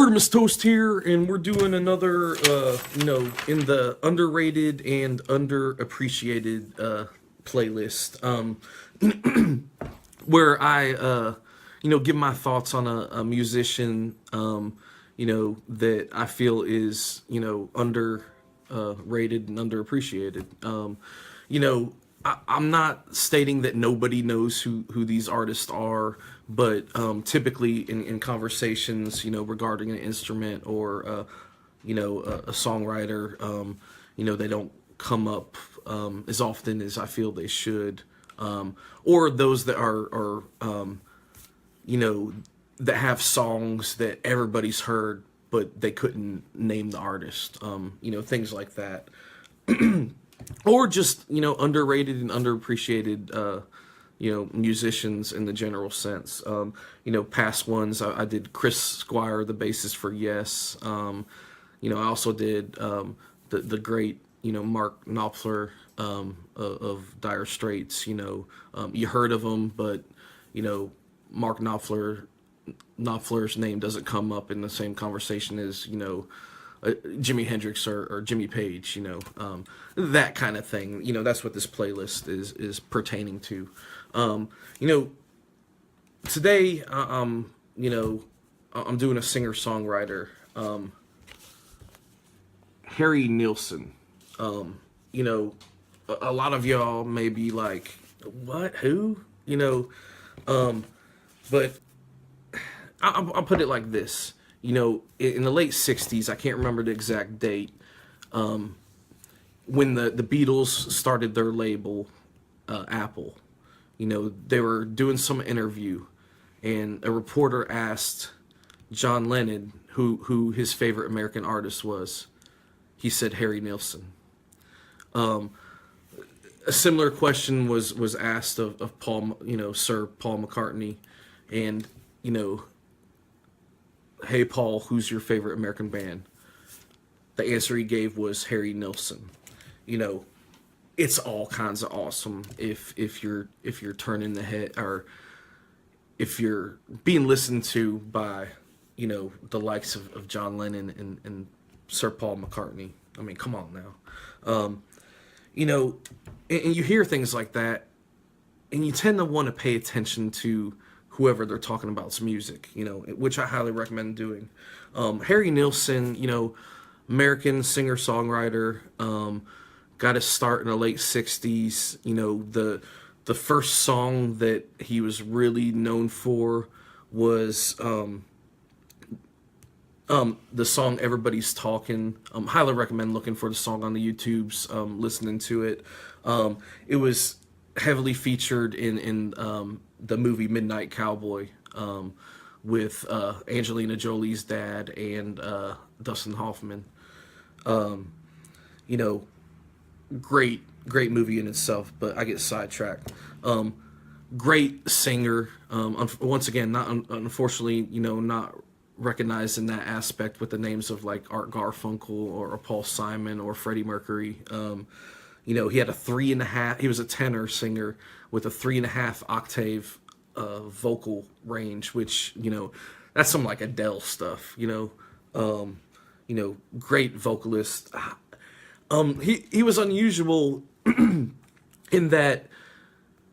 Artemus Toast here, and we're doing another, in the underrated and underappreciated playlist, where I, give my thoughts on a musician, that I feel is, under rated and underappreciated. I'm not stating that nobody knows who these artists are, but typically in conversations, regarding an instrument or, a songwriter, they don't come up as often as I feel they should, or those that are that have songs that everybody's heard, but they couldn't name the artist, things like that. Or just underrated and underappreciated musicians in the general sense. Past ones I did Chris Squire, the bassist for Yes. I also did the great Mark Knopfler of Dire Straits. You heard of him, but Mark Knopfler's name doesn't come up in the same conversation as Jimi Hendrix or Jimmy Page, that kind of thing. That's what this playlist is pertaining to. Today, I'm doing a singer-songwriter, Harry Nilsson. A lot of y'all may be like, what, who? But I'll put it like this. In the late 60s, I can't remember the exact date, when the Beatles started their label, Apple. They were doing some interview, and a reporter asked John Lennon who his favorite American artist was. He said Harry Nilsson. A similar question was asked of Paul, Sir Paul McCartney, and hey Paul, who's your favorite American band? The answer he gave was Harry Nilsson. It's all kinds of awesome if you're turning the head, or if you're being listened to by the likes of John Lennon and Sir Paul McCartney. I mean, come on now. And you hear things like that, and you tend to want to pay attention to whoever they're talking about's music, which I highly recommend doing. Harry Nilsson, American singer-songwriter, got his start in the late 60s. The first song that he was really known for was the song Everybody's Talking. Highly recommend looking for the song on the YouTubes, listening to it. It was heavily featured in the movie Midnight Cowboy, with Angelina Jolie's dad and Dustin Hoffman. Great movie in itself, but I get sidetracked. Great singer. Once again, not unfortunately, not recognized in that aspect with the names of like Art Garfunkel or Paul Simon or Freddie Mercury. He had a 3.5. He was a tenor singer with a 3.5 octave vocal range, which that's some like Adele stuff. Great vocalist. He was unusual in that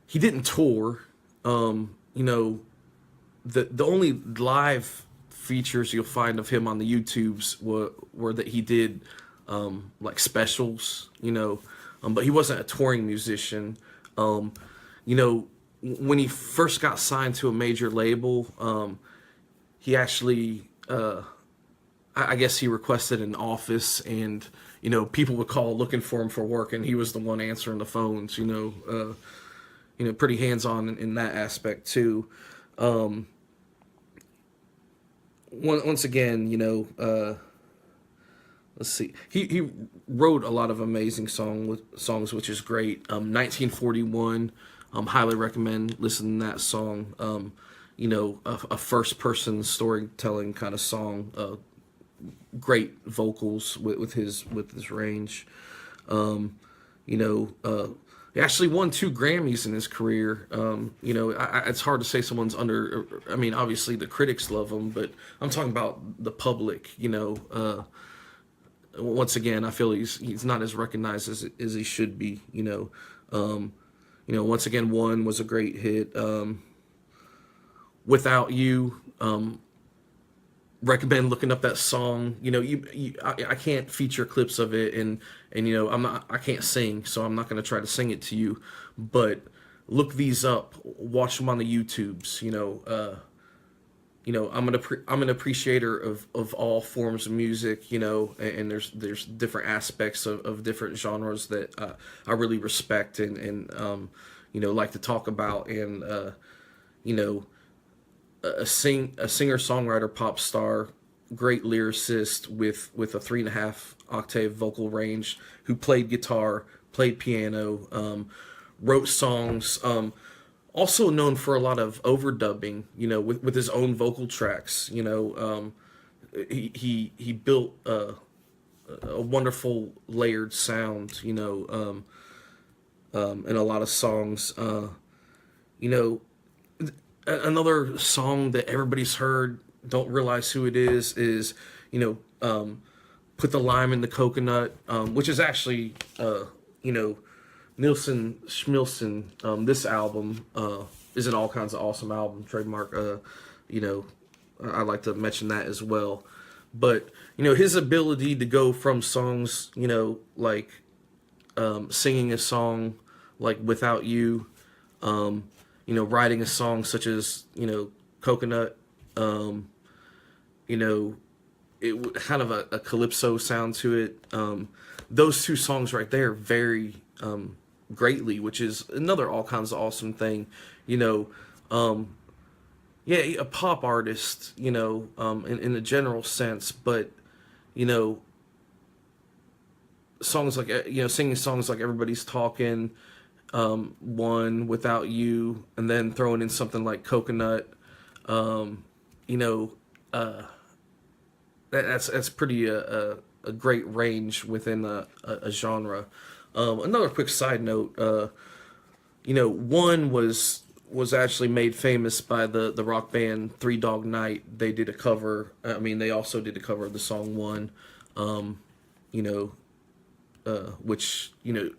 he didn't tour. The only live features you'll find of him on the YouTubes were that he did like specials, but he wasn't a touring musician. When he first got signed to a major label, he actually, I guess he requested an office, and people would call looking for him for work, and he was the one answering the phones. Pretty hands-on in that aspect too. Once again, let's see. He wrote a lot of amazing songs, which is great. 1941, highly recommend listening to that song. A first-person storytelling kind of song. Great vocals with his range. He actually won 2 Grammys in his career. You know, it's hard to say someone's under. I mean, obviously the critics love him, but I'm talking about the public. You know, once again, I feel he's not as recognized as he should be. Once again, One was a great hit. Without You, recommend looking up that song. You know, I can't feature clips of it, and you know, I can't sing, so I'm not going to try to sing it to you. But look these up, watch them on the YouTubes. I'm an appreciator of all forms of music. You know, and there's different aspects of different genres that I really respect and like to talk about. And you know a singer songwriter pop star, great lyricist with a 3.5 octave vocal range, who played guitar, played piano, wrote songs, also known for a lot of overdubbing, with his own vocal tracks. He built a wonderful layered sound, in a lot of songs. Another song that everybody's heard, don't realize who it is Put the Lime in the Coconut, which is actually Nilsson Schmilsson. This album is an All Kinds of Awesome album, trademark. I'd like to mention that as well. But his ability to go from songs, like singing a song like Without You, writing a song such as, Coconut, it kind of a calypso sound to it. Those two songs right there vary greatly, which is another All Kinds of Awesome thing. A pop artist, in the general sense, but, songs like, singing songs like Everybody's Talking, One, Without You, and then throwing in something like Coconut, that's pretty a great range within a genre. Another quick side note, One was actually made famous by the rock band Three Dog Night. They did a cover. They also did a cover of the song One, which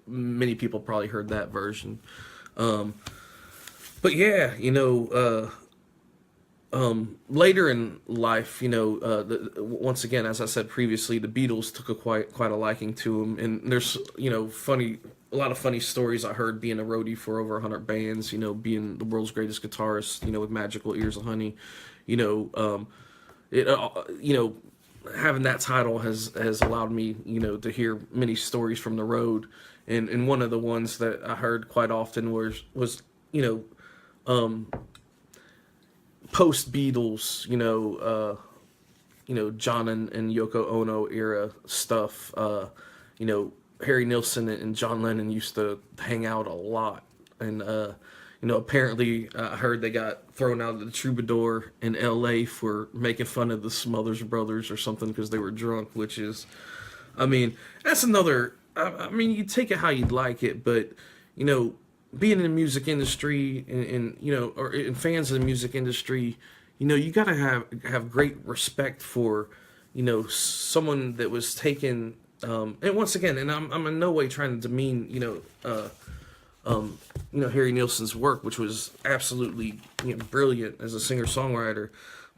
many people probably heard that version. But yeah, later in life, once again, as I said previously, the Beatles took quite a liking to him, and there's a lot of funny stories I heard being a roadie for over 100 bands, being the world's greatest guitarist, with Magical Ears of Honey, having that title has allowed me, to hear many stories from the road, and one of the ones that I heard quite often was post Beatles, John and Yoko Ono era stuff. Harry Nilsson and John Lennon used to hang out a lot, and apparently I heard they got thrown out of the Troubadour in L.A. for making fun of the Smothers Brothers or something because they were drunk. Which is, that's another. You take it how you'd like it, but being in the music industry and fans of the music industry, you gotta have great respect for, someone that was taken. And once again, and I'm in no way trying to demean, Harry Nilsson's work, which was absolutely brilliant as a singer-songwriter,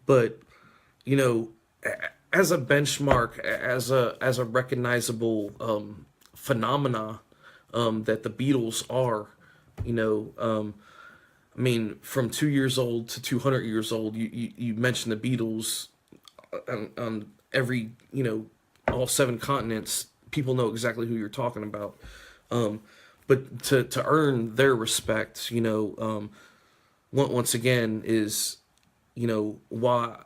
but as a benchmark, as a recognizable phenomena that the Beatles are. From 2 years old to 200 years old, you mentioned the Beatles on every, all 7 continents. People know exactly who you're talking about. But to earn their respect, once again is, why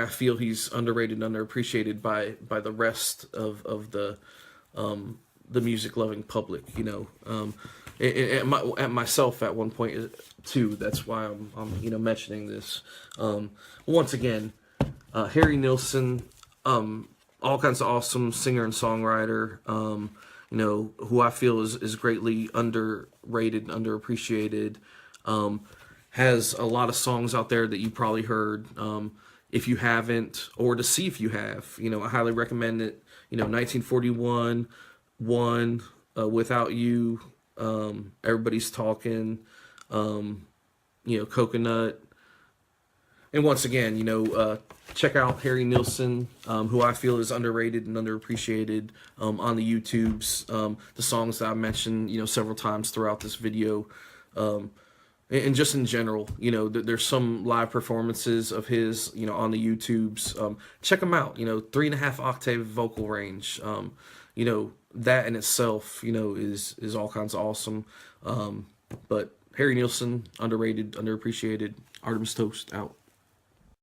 I feel he's underrated and underappreciated by the rest of the music loving public, at myself at one point too. That's why I'm mentioning this. Once again, Harry Nilsson, All Kinds of Awesome singer and songwriter. who I feel is greatly underrated, underappreciated. Has a lot of songs out there that you probably heard. If you haven't, or to see if you have, I highly recommend it. 1941, One, Without You, Everybody's Talking, Coconut. And once again, check out Harry Nilsson, who I feel is underrated and underappreciated on the YouTubes. The songs that I mentioned, several times throughout this video. And just in general, there's some live performances of his, on the YouTubes. Check them out. 3.5 octave vocal range. That in itself, is all kinds of awesome. But Harry Nilsson, underrated, underappreciated. Artemus Toast out.